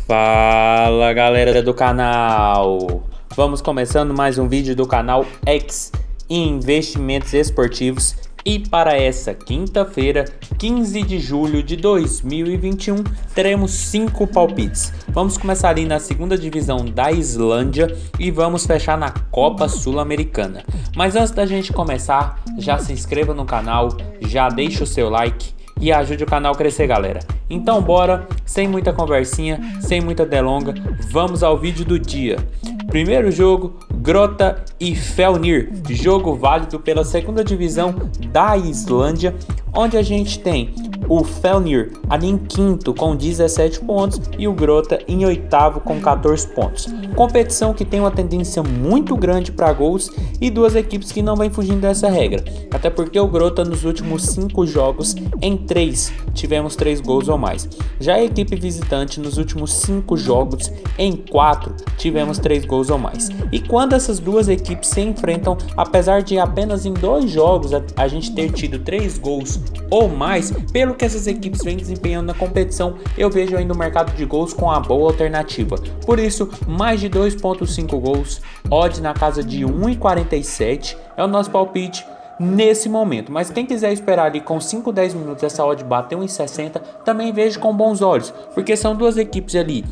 Fala galera do canal, vamos começando mais um vídeo do canal X Investimentos Esportivos e para essa quinta-feira, 15 de julho de 2021, teremos 5 palpites. Vamos começar ali na segunda divisão da Islândia e vamos fechar na Copa Sul-Americana. Mas antes da gente começar, já se inscreva no canal, já deixa o seu like e ajude o canal a crescer, galera. Então bora, sem muita conversinha, sem muita delonga, vamos ao vídeo do dia. Primeiro jogo, Gróta e Fjölnir, jogo válido pela segunda divisão da Islândia, onde a gente tem o Fjölnir ali em quinto com 17 pontos e o Gróta em oitavo com 14 pontos. Competição que tem uma tendência muito grande para gols e duas equipes que não vêm fugindo dessa regra. Até porque o Gróta nos últimos 5 jogos, em 3 tivemos 3 gols ou mais. Já a equipe visitante nos últimos 5 jogos, em 4 tivemos 3 gols ou mais. E quando essas duas equipes se enfrentam, apesar de apenas em 2 jogos a gente ter tido 3 gols ou mais, pelo que essas equipes vêm desempenhando na competição, eu vejo ainda o mercado de gols com a boa alternativa. Por isso, mais de 2.5 gols, odd na casa de 1,47 é o nosso palpite nesse momento. Mas quem quiser esperar ali com 5, 10 minutos essa odd bater 1,60, também vejo com bons olhos, porque são duas equipes ali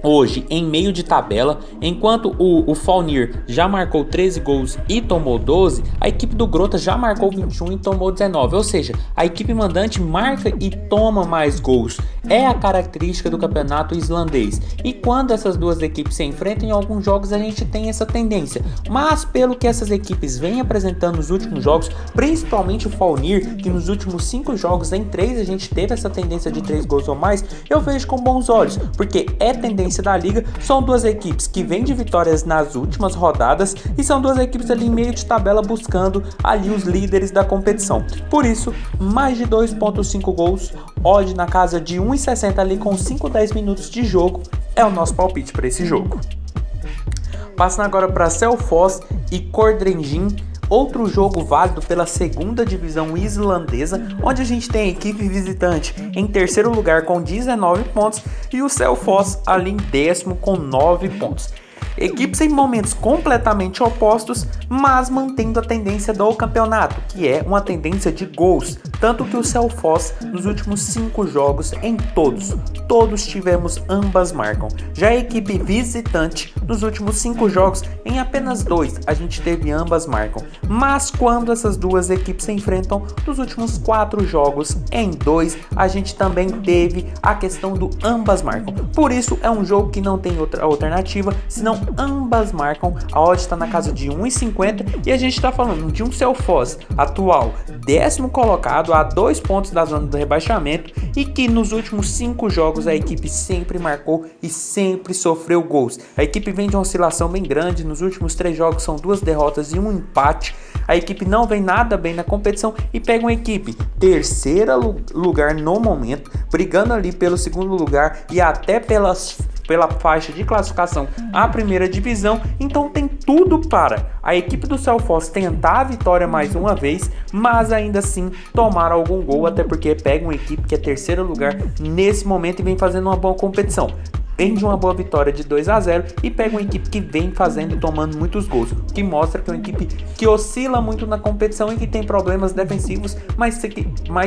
hoje em meio de tabela. Enquanto o Fjölnir já marcou 13 gols e tomou 12, a equipe do Gróta já marcou 21 e tomou 19, ou seja, a equipe mandante marca e toma mais gols. É a característica do campeonato islandês, e quando essas duas equipes se enfrentam em alguns jogos a gente tem essa tendência, mas pelo que essas equipes vêm apresentando nos últimos jogos, principalmente o Fjölnir, que nos últimos 5 jogos em 3 a gente teve essa tendência de 3 gols ou mais, eu vejo com bons olhos, porque é tendência da liga. São duas equipes que vêm de vitórias nas últimas rodadas e são duas equipes ali em meio de tabela buscando ali os líderes da competição. Por isso, mais de 2.5 gols, odd na casa de 1,60 ali com 5, 10 minutos de jogo é o nosso palpite para esse jogo. Passando agora para Selfoss e Kórdrengin, outro jogo válido pela segunda divisão islandesa, onde a gente tem a equipe visitante em terceiro lugar com 19 pontos e o Selfoss ali em décimo com 9 pontos. Equipes em momentos completamente opostos, mas mantendo a tendência do campeonato, que é uma tendência de gols. Tanto que o Selfoss nos últimos 5 jogos, em todos tivemos ambas marcam. Já a equipe visitante nos últimos 5 jogos, em apenas 2 a gente teve ambas marcam. Mas quando essas duas equipes se enfrentam nos últimos 4 jogos, em 2 a gente também teve a questão do ambas marcam. Por isso é um jogo que não tem outra alternativa, senão ambas marcam. A odd está na casa de 1,50 e a gente está falando de um Selfoss atual 10º colocado a 2 pontos da zona do rebaixamento e que nos últimos 5 jogos a equipe sempre marcou e sempre sofreu gols. A equipe vem de uma oscilação bem grande, nos últimos 3 jogos são 2 derrotas e 1 empate. A equipe não vem nada bem na competição e pega uma equipe terceira lugar no momento, brigando ali pelo segundo lugar e até pela faixa de classificação à primeira divisão. Então tem tudo para a equipe do Selfoss tentar a vitória mais uma vez, mas ainda assim tomar algum gol, até porque pega uma equipe que é terceiro lugar nesse momento e vem fazendo uma boa competição. Vem de uma boa vitória de 2-0 e pega uma equipe que vem fazendo e tomando muitos gols, que mostra que é uma equipe que oscila muito na competição e que tem problemas defensivos, mas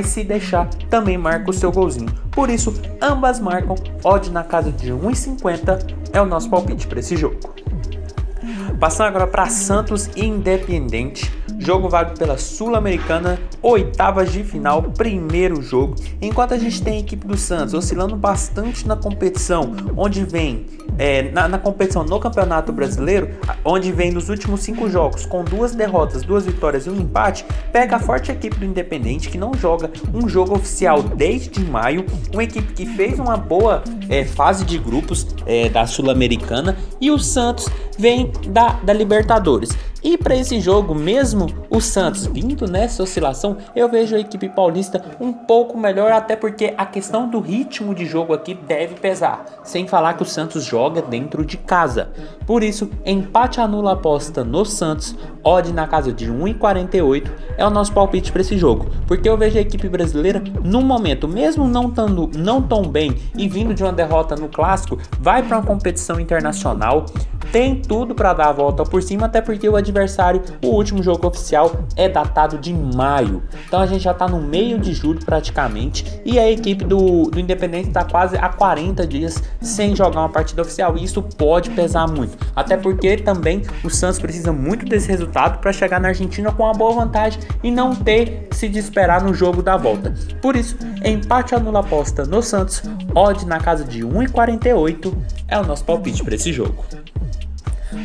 se deixar também marca o seu golzinho. Por isso, ambas marcam, odd na casa de 1,50 é o nosso palpite para esse jogo. Passando agora para Santos e Independiente, jogo válido pela Sul-Americana, oitavas de final, primeiro jogo. Enquanto a gente tem a equipe do Santos oscilando bastante na competição, onde vem na competição no Campeonato Brasileiro, onde vem nos últimos 5 jogos com 2 derrotas, 2 vitórias e 1 empate, pega a forte equipe do Independente, que não joga um jogo oficial desde maio, uma equipe que fez uma boa fase de grupos da Sul-Americana, e o Santos vem da Libertadores. E para esse jogo, mesmo o Santos vindo nessa oscilação, eu vejo a equipe paulista um pouco melhor, até porque a questão do ritmo de jogo aqui deve pesar, sem falar que o Santos joga dentro de casa. Por isso, empate anula a aposta no Santos, odd na casa de 1,48 é o nosso palpite para esse jogo, porque eu vejo a equipe brasileira no momento, mesmo não tão bem e vindo de uma derrota no clássico, vai para uma competição internacional, tem tudo para dar a volta por cima, até porque o adversário, o último jogo oficial é datado de maio, então a gente já está no meio de julho praticamente, e a equipe do Independente está quase há 40 dias sem jogar uma partida oficial, e isso pode pesar muito, até porque também o Santos precisa muito desse resultado para chegar na Argentina com uma boa vantagem e não ter que se desesperar no jogo da volta. Por isso, empate anula a aposta no Santos, odd na casa de 1,48 é o nosso palpite para esse jogo.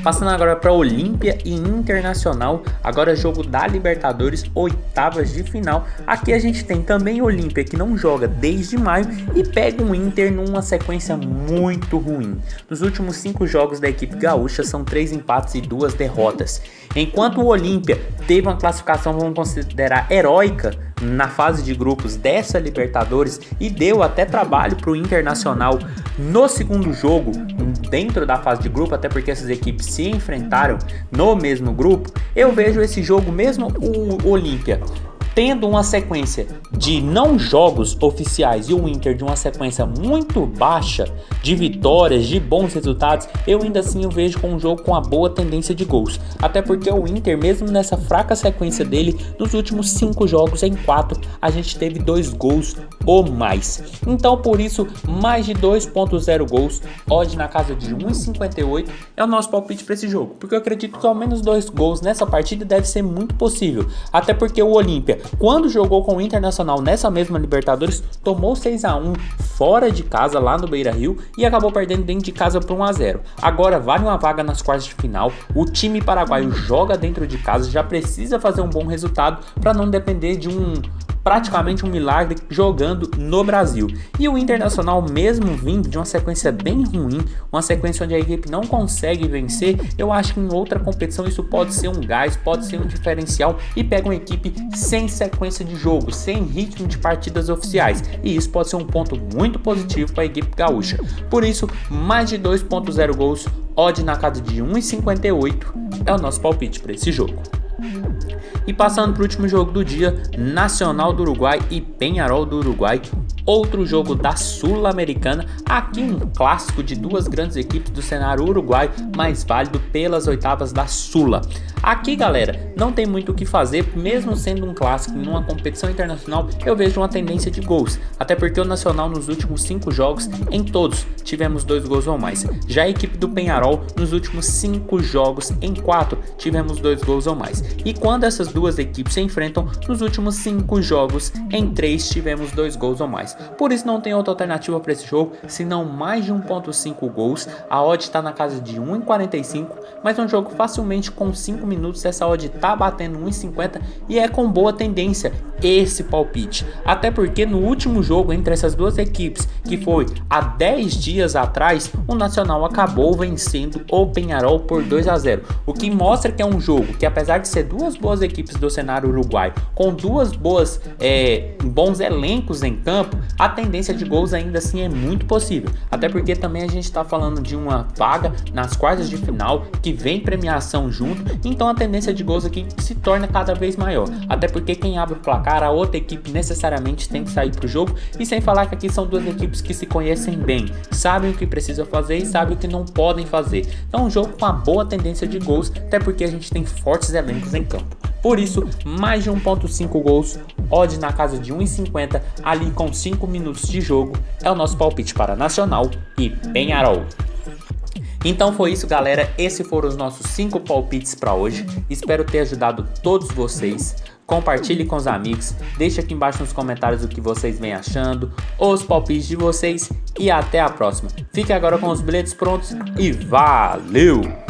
Passando agora para Olímpia e Internacional, agora jogo da Libertadores, oitavas de final. Aqui a gente tem também Olímpia, que não joga desde maio, e pega um Inter numa sequência muito ruim. Nos últimos 5 jogos da equipe gaúcha são 3 empates e 2 derrotas. Enquanto o Olímpia teve uma classificação, vamos considerar, heróica na fase de grupos dessa Libertadores e deu até trabalho para o Internacional no segundo jogo dentro da fase de grupo, até porque essas equipes se enfrentaram no mesmo grupo, eu vejo esse jogo, mesmo o Olímpia tendo uma sequência de não jogos oficiais e o Inter de uma sequência muito baixa de vitórias, de bons resultados, eu ainda assim eu vejo com um jogo com uma boa tendência de gols. Até porque o Inter, mesmo nessa fraca sequência dele, nos últimos 5 jogos em 4, a gente teve 2 gols ou mais. Então por isso, mais de 2.0 gols, odd na casa de 1,58 é o nosso palpite para esse jogo. Porque eu acredito que ao menos 2 gols nessa partida deve ser muito possível. Até porque o Olímpia, quando jogou com o Internacional nessa mesma Libertadores, tomou 6-1 fora de casa lá no Beira-Rio e acabou perdendo dentro de casa por 1-0. Agora vale uma vaga nas quartas de final, o time paraguaio joga dentro de casa, já precisa fazer um bom resultado para não depender de praticamente um milagre jogando no Brasil. E o Internacional, mesmo vindo de uma sequência bem ruim, uma sequência onde a equipe não consegue vencer, eu acho que em outra competição isso pode ser um gás, pode ser um diferencial e pega uma equipe sem sequência de jogo, sem ritmo de partidas oficiais. E isso pode ser um ponto muito positivo para a equipe gaúcha. Por isso, mais de 2.0 gols, odd na casa de 1,58 é o nosso palpite para esse jogo. E passando para o último jogo do dia, Nacional do Uruguai e Peñarol do Uruguai, outro jogo da Sul-Americana, aqui um clássico de 2 grandes equipes do cenário uruguai, mais válido pelas oitavas da Sula. Aqui, galera, não tem muito o que fazer, mesmo sendo um clássico em uma competição internacional, eu vejo uma tendência de gols, até porque o Nacional nos últimos 5 jogos, em todos, tivemos 2 gols ou mais. Já a equipe do Peñarol, nos últimos 5 jogos, em 4, tivemos 2 gols ou mais. E quando essas duas equipes se enfrentam, nos últimos 5 jogos, em 3 tivemos 2 gols ou mais. Por isso não tem outra alternativa para esse jogo, senão mais de 1.5 gols. A odd está na casa de 1,45, mas é um jogo facilmente com 5 minutos, essa odd está batendo 1,50 e é com boa tendência esse palpite. Até porque no último jogo entre essas duas equipes, que foi há 10 dias atrás, o Nacional acabou vencendo o Peñarol por 2-0, o que mostra que é um jogo que, apesar de ser 2 boas equipes do cenário uruguai, com 2 bons elencos em campo, a tendência de gols ainda assim é muito possível, até porque também a gente está falando de uma vaga nas quartas de final que vem premiação junto, então a tendência de gols aqui se torna cada vez maior, até porque quem abre o placar, a outra equipe necessariamente tem que sair para o jogo, e sem falar que aqui são 2 equipes que se conhecem bem, sabem o que precisa fazer e sabem o que não podem fazer, então um jogo com uma boa tendência de gols, até porque a gente tem fortes elencos em campo. Por isso, mais de 1.5 gols, odd na casa de 1,50, ali com 5 minutos de jogo, é o nosso palpite para Nacional e Peñarol. Então foi isso, galera, esses foram os nossos 5 palpites para hoje, espero ter ajudado todos vocês. Compartilhe com os amigos, deixe aqui embaixo nos comentários o que vocês vêm achando, os palpites de vocês e até a próxima. Fique agora com os bilhetes prontos e valeu!